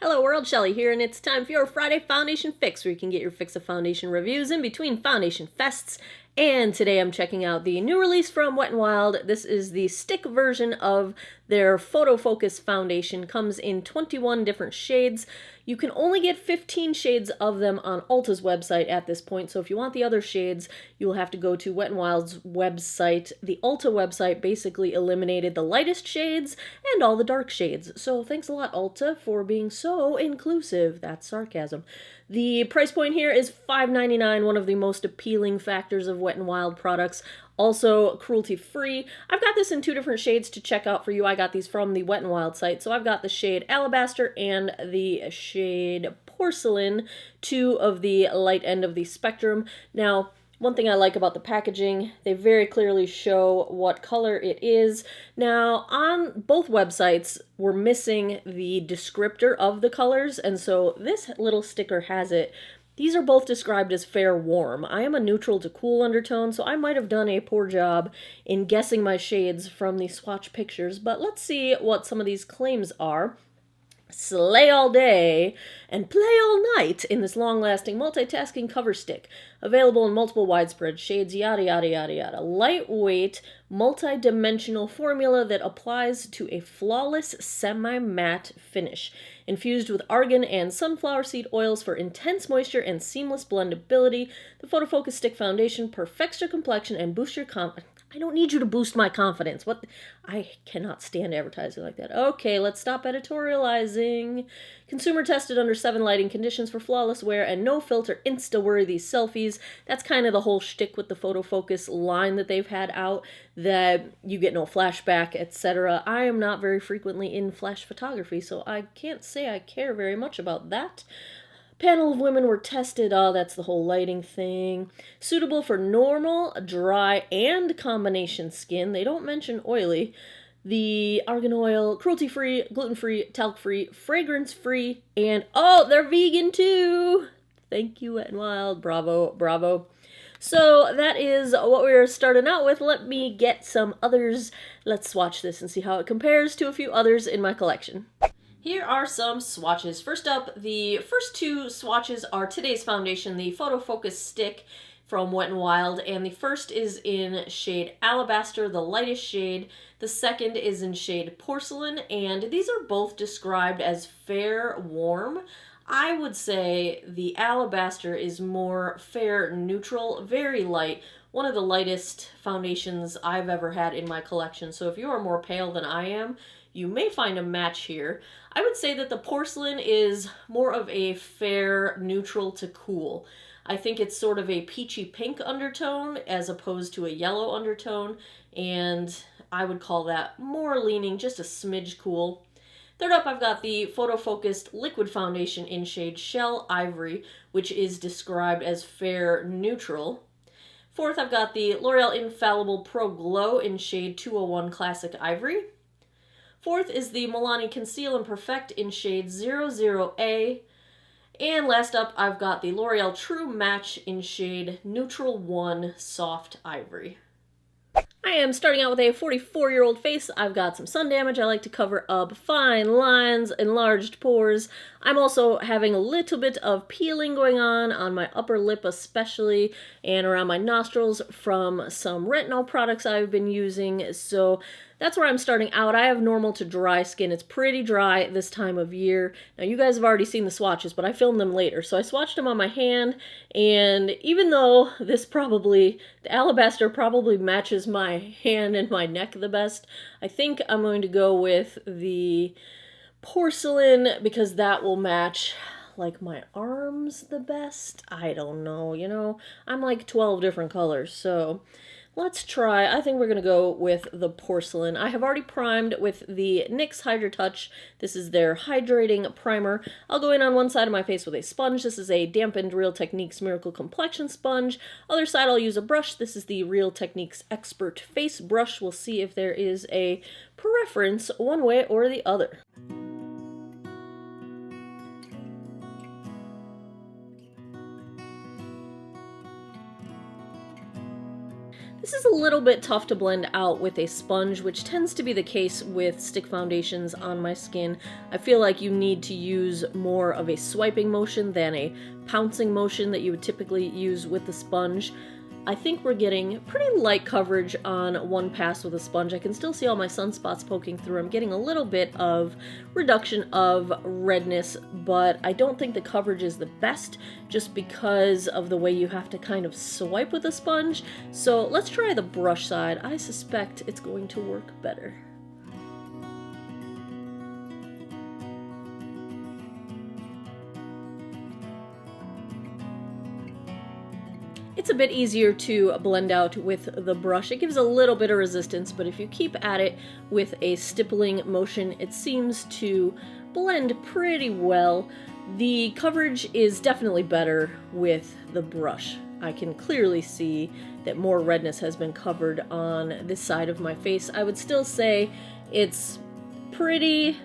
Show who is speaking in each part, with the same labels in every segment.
Speaker 1: Hello world, Shelly here, and it's time for your Friday Foundation Fix, where you can get your fix of foundation reviews in between foundation fests. And today I'm checking out the new release from Wet n Wild. This is the stick version of their Photo Focus foundation. Comes in 21 different shades. You can only get 15 shades of them on Ulta's website at this point, so if you want the other shades, you will have to go to Wet n Wild's website. The Ulta website basically eliminated the lightest shades and all the dark shades. So thanks a lot, Ulta, for being so inclusive. That's sarcasm. The price point here is $5.99, one of the most appealing factors of Wet n Wild products. Also cruelty-free. I've got this in two different shades to check out for you. I got these from the Wet n Wild site. So I've got the shade Alabaster and the shade Porcelain, two of the light end of the spectrum. Now, one thing I like about the packaging, they very clearly show what color it is. Now, on both websites, we're missing the descriptor of the colors, and so this little sticker has it. These are both described as fair warm. I am a neutral to cool undertone, so I might have done a poor job in guessing my shades from the swatch pictures, but let's see what some of these claims are. Slay all day and play all night in this long-lasting multitasking cover stick. Available in multiple widespread shades, yada yada yada yada. Lightweight, multi-dimensional formula that applies to a flawless semi-matte finish. Infused with argan and sunflower seed oils for intense moisture and seamless blendability, the Photo Focus Stick Foundation perfects your complexion and boosts your confidence. I don't need you to boost my confidence. What? I cannot stand advertising like that. Okay, let's stop editorializing. Consumer tested under 7 lighting conditions for flawless wear and no filter insta-worthy selfies. That's kind of the whole shtick with the Photo Focus line that they've had out, that you get no flashback, etc. I am not very frequently in flash photography, so I can't say I care very much about that. Panel of women were tested. Oh, that's the whole lighting thing. Suitable for normal, dry, and combination skin. They don't mention oily. The argan oil, cruelty-free, gluten-free, talc-free, fragrance-free, and oh, they're vegan too! Thank you, Wet n Wild. Bravo, bravo. So that is what we're starting out with. Let me get some others. Let's swatch this and see how it compares to a few others in my collection. Here are some swatches. First up, the first two swatches are today's foundation, the Photo Focus Stick from Wet n Wild, and the first is in shade Alabaster, the lightest shade. The second is in shade Porcelain, and these are both described as fair warm. I would say the Alabaster is more fair neutral, very light. One of the lightest foundations I've ever had in my collection, so if you are more pale than I am, you may find a match here. I would say that the Porcelain is more of a fair neutral to cool. I think it's sort of a peachy pink undertone as opposed to a yellow undertone, and I would call that more leaning just a smidge cool. Third up, I've got the Photo Focused Liquid Foundation in shade Shell Ivory, which is described as fair neutral. Fourth, I've got the L'Oreal Infallible Pro Glow in shade 201 Classic Ivory. Fourth is the Milani Conceal and Perfect in shade 00A. And last up, I've got the L'Oreal True Match in shade Neutral 1 Soft Ivory. I am starting out with a 44-year-old face. I've got some sun damage. I like to cover up fine lines, enlarged pores. I'm also having a little bit of peeling going on my upper lip especially, and around my nostrils from some retinol products I've been using. So that's where I'm starting out. I have normal to dry skin. It's pretty dry this time of year. Now, you guys have already seen the swatches, but I filmed them later. So I swatched them on my hand, and even though the Alabaster probably matches my hand and my neck the best, I think I'm going to go with the Porcelain because that will match like my arms the best. I don't know, you know, I'm like 12 different colors, so let's try. I think we're going to go with the Porcelain. I have already primed with the NYX Hydra Touch. This is their hydrating primer. I'll go in on one side of my face with a sponge. This is a dampened Real Techniques Miracle Complexion Sponge. Other side I'll use a brush. This is the Real Techniques Expert Face Brush. We'll see if there is a preference one way or the other. This is a little bit tough to blend out with a sponge, which tends to be the case with stick foundations on my skin. I feel like you need to use more of a swiping motion than a pouncing motion that you would typically use with the sponge. I think we're getting pretty light coverage on one pass with a sponge. I can still see all my sunspots poking through. I'm getting a little bit of reduction of redness, but I don't think the coverage is the best just because of the way you have to kind of swipe with a sponge. So let's try the brush side. I suspect it's going to work better. It's a bit easier to blend out with the brush. It gives a little bit of resistance, but if you keep at it with a stippling motion, it seems to blend pretty well. The coverage is definitely better with the brush. I can clearly see that more redness has been covered on this side of my face. I would still say it's pretty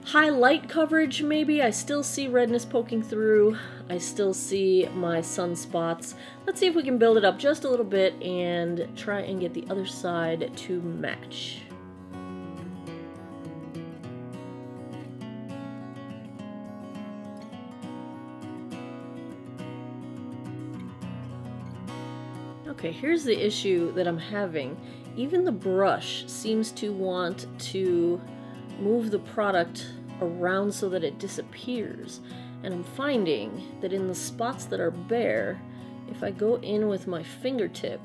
Speaker 1: high light coverage, maybe. I still see redness poking through. I still see my sunspots. Let's see if we can build it up just a little bit and try and get the other side to match. Okay, here's the issue that I'm having. Even the brush seems to want to move the product around so that it disappears. And I'm finding that in the spots that are bare, if I go in with my fingertip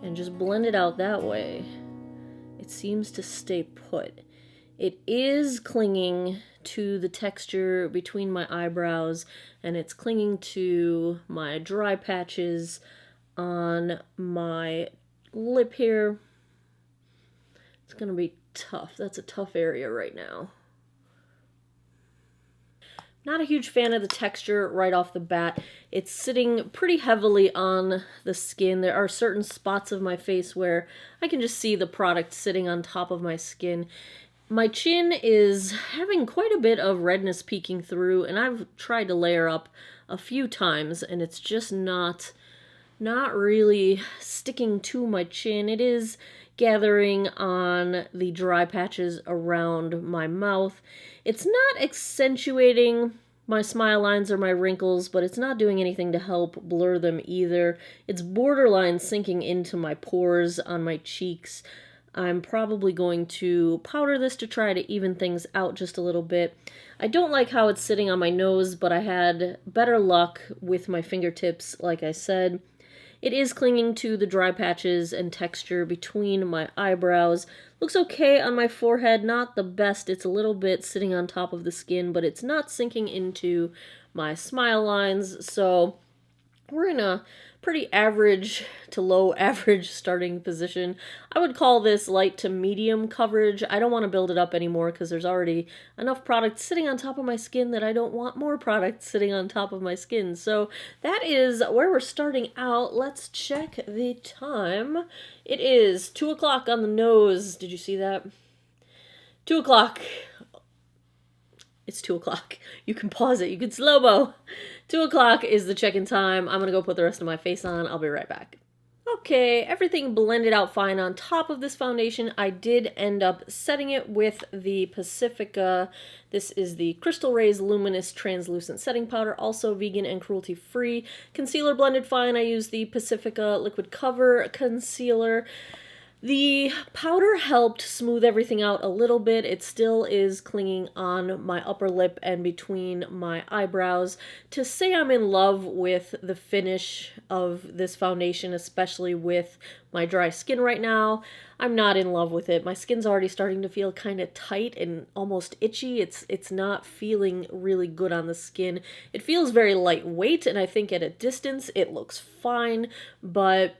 Speaker 1: and just blend it out that way, it seems to stay put. It is clinging to the texture between my eyebrows, and it's clinging to my dry patches on my lip here. It's gonna be tough. That's a tough area right now. Not a huge fan of the texture right off the bat. It's sitting pretty heavily on the skin. There are certain spots of my face where I can just see the product sitting on top of my skin. My chin is having quite a bit of redness peeking through, and I've tried to layer up a few times, and it's just not really sticking to my chin. It is gathering on the dry patches around my mouth. It's not accentuating my smile lines or my wrinkles, but it's not doing anything to help blur them either. It's borderline sinking into my pores on my cheeks. I'm probably going to powder this to try to even things out just a little bit. I don't like how it's sitting on my nose, but I had better luck with my fingertips, like I said. It is clinging to the dry patches and texture between my eyebrows. Looks okay on my forehead, not the best. It's a little bit sitting on top of the skin, but it's not sinking into my smile lines. So we're in a pretty average to low average starting position. I would call this light to medium coverage. I don't want to build it up anymore because there's already enough product sitting on top of my skin that I don't want more product sitting on top of my skin. So that is where we're starting out. Let's check the time. It is 2 o'clock on the nose. Did you see that? 2 o'clock. It's 2 o'clock. You can pause it. You can slow-mo. 2 o'clock is the check-in time. I'm going to go put the rest of my face on. I'll be right back. Okay, everything blended out fine on top of this foundation. I did end up setting it with the Pacifica. This is the Crystal Rays Luminous Translucent Setting Powder, also vegan and cruelty-free. Concealer blended fine. I used the Pacifica Liquid Cover Concealer. The powder helped smooth everything out a little bit. It still is clinging on my upper lip and between my eyebrows. To say I'm in love with the finish of this foundation, especially with my dry skin right now, I'm not in love with it. My skin's already starting to feel kind of tight and almost itchy. It's not feeling really good on the skin. It feels very lightweight, and I think at a distance it looks fine, but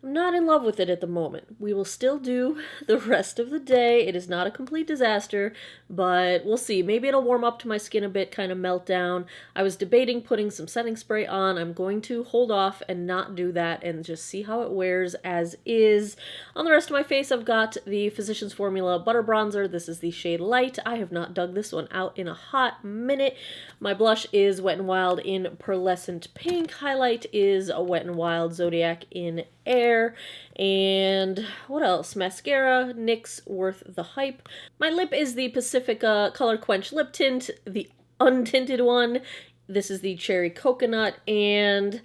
Speaker 1: I'm not in love with it at the moment. We will still do the rest of the day. It is not a complete disaster, but we'll see. Maybe it'll warm up to my skin a bit, kind of melt down. I was debating putting some setting spray on. I'm going to hold off and not do that and just see how it wears as is. On the rest of my face, I've got the Physicians Formula Butter Bronzer. This is the shade Light. I have not dug this one out in a hot minute. My blush is Wet n Wild in Pearlescent Pink. Highlight is a Wet n Wild Zodiac in Air. And what else? Mascara, NYX Worth the Hype. My lip is the Pacifica Color Quench Lip Tint, the untinted one. This is the Cherry Coconut, and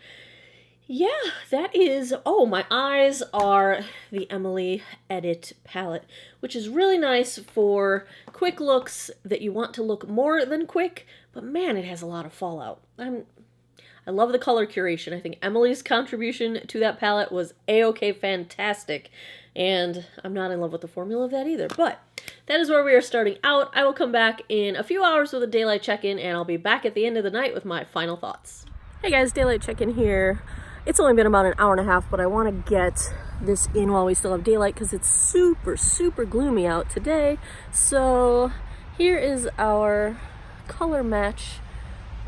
Speaker 1: yeah, that is... Oh, my eyes are the Emily Edit palette, which is really nice for quick looks that you want to look more than quick, but man, it has a lot of fallout. I love the color curation. I think Emily's contribution to that palette was a-okay fantastic, and I'm not in love with the formula of that either, but that is where we are starting out. I will come back in a few hours with a daylight check-in, and I'll be back at the end of the night with my final thoughts. Hey guys, daylight check-in here. It's only been about an hour and a half, but I want to get this in while we still have daylight because it's super, super gloomy out today. So here is our color match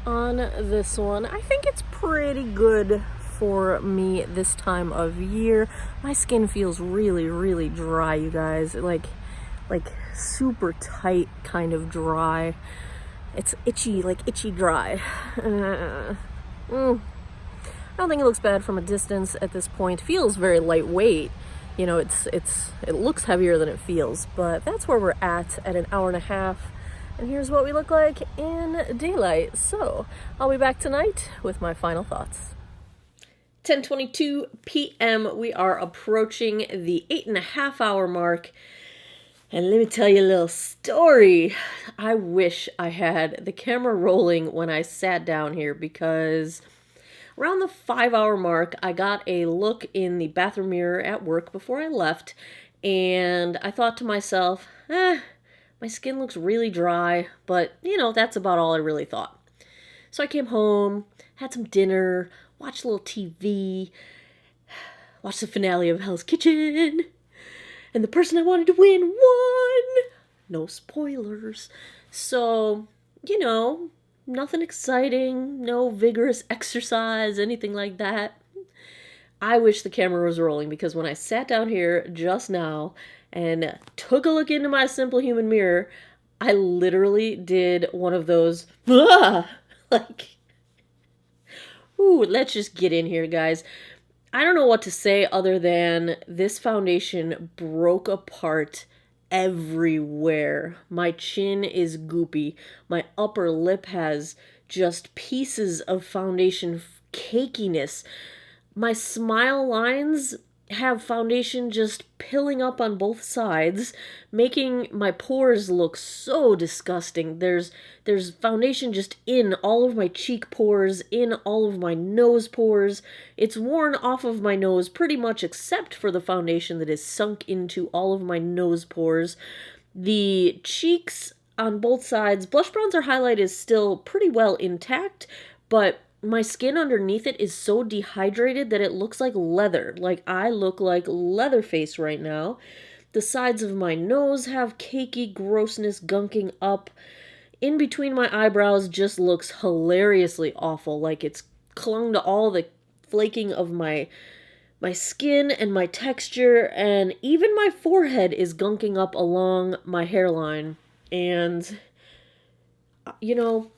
Speaker 1: on this one. I think it's pretty good for me this time of year. My skin feels really, really dry, you guys. Like super tight kind of dry. It's itchy, like itchy dry. I don't think it looks bad from a distance at this point. It feels very lightweight. You know, it looks heavier than it feels, but that's where we're at an hour and a half. And here's what we look like in daylight. So I'll be back tonight with my final thoughts. 10:22 p.m. We are approaching the 8.5 hour mark. And let me tell you a little story. I wish I had the camera rolling when I sat down here, because around the 5 hour mark, I got a look in the bathroom mirror at work before I left, and I thought to myself, my skin looks really dry, but, you know, that's about all I really thought. So I came home, had some dinner, watched a little TV, watched the finale of Hell's Kitchen, and the person I wanted to win won! No spoilers. So, you know, nothing exciting, no vigorous exercise, anything like that. I wish the camera was rolling, because when I sat down here just now and took a look into my Simple Human mirror, I literally did one of those, like, ooh, let's just get in here, guys. I don't know what to say other than this foundation broke apart everywhere. My chin is goopy. My upper lip has just pieces of foundation cakiness. My smile lines have foundation just pilling up on both sides, making my pores look so disgusting. There's foundation just in all of my cheek pores, in all of my nose pores. It's worn off of my nose pretty much, except for the foundation that is sunk into all of my nose pores. The cheeks on both sides, blush bronzer highlight is still pretty well intact, but my skin underneath it is so dehydrated that it looks like leather. Like, I look like Leatherface right now. The sides of my nose have cakey grossness gunking up. In between my eyebrows just looks hilariously awful. Like, it's clung to all the flaking of my skin and my texture. And even my forehead is gunking up along my hairline. And, you know,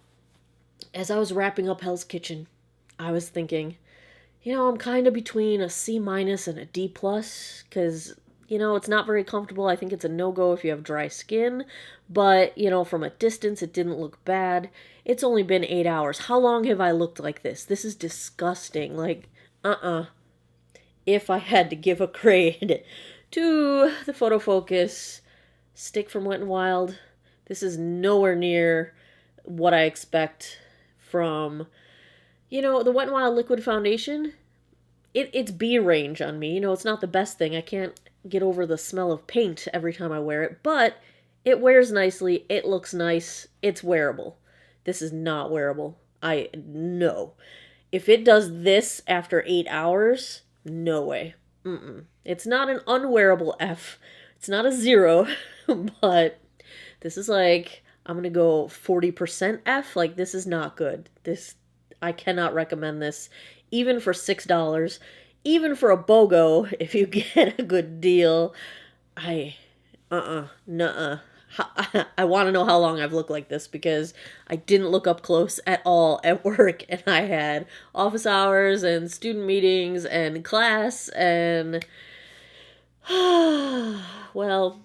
Speaker 1: as I was wrapping up Hell's Kitchen, I was thinking, you know, I'm kind of between a C- and a D+, because, you know, it's not very comfortable. I think it's a no-go if you have dry skin, but, you know, from a distance, it didn't look bad. It's only been 8 hours. How long have I looked like this? This is disgusting. Like, If I had to give a grade to the photo focus stick from Wet n Wild, this is nowhere near what I expect from, you know, the Wet n Wild liquid foundation. It's B range on me. You know, it's not the best thing. I can't get over the smell of paint every time I wear it, but it wears nicely. It looks nice. It's wearable. This is not wearable. No. If it does this after 8 hours, no way. It's not an unwearable F. It's not a 0, but this is like, I'm going to go 40% F. Like, this is not good. I cannot recommend this, even for $6, even for a BOGO, if you get a good deal. Nuh-uh. I want to know how long I've looked like this because I didn't look up close at all at work, and I had office hours and student meetings and class and well,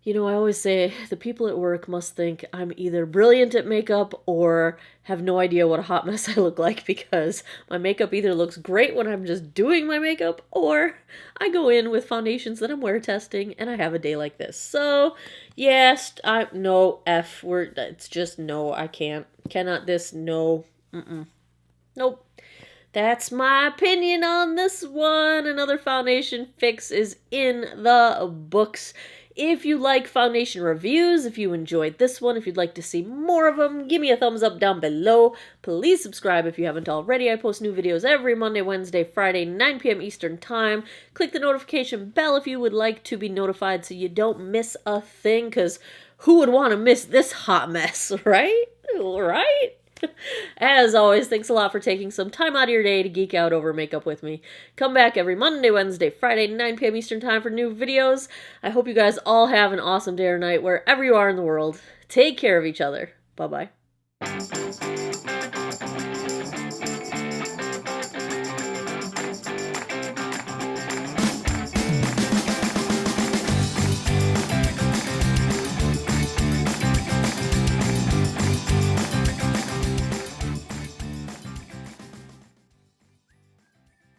Speaker 1: you know, I always say the people at work must think I'm either brilliant at makeup or have no idea what a hot mess I look like, because my makeup either looks great when I'm just doing my makeup, or I go in with foundations that I'm wear testing and I have a day like this. So, yes, it's just no, I cannot this, no, nope. That's my opinion on this one. Another foundation fix is in the books. If you like foundation reviews, if you enjoyed this one, if you'd like to see more of them, give me a thumbs up down below. Please subscribe if you haven't already. I post new videos every Monday, Wednesday, Friday, 9 p.m. Eastern Time. Click the notification bell if you would like to be notified so you don't miss a thing, because who would want to miss this hot mess, right? Right? As always, thanks a lot for taking some time out of your day to geek out over makeup with me. Come back every Monday, Wednesday, Friday, 9 p.m. Eastern Time for new videos. I hope you guys all have an awesome day or night wherever you are in the world. Take care of each other. Bye-bye.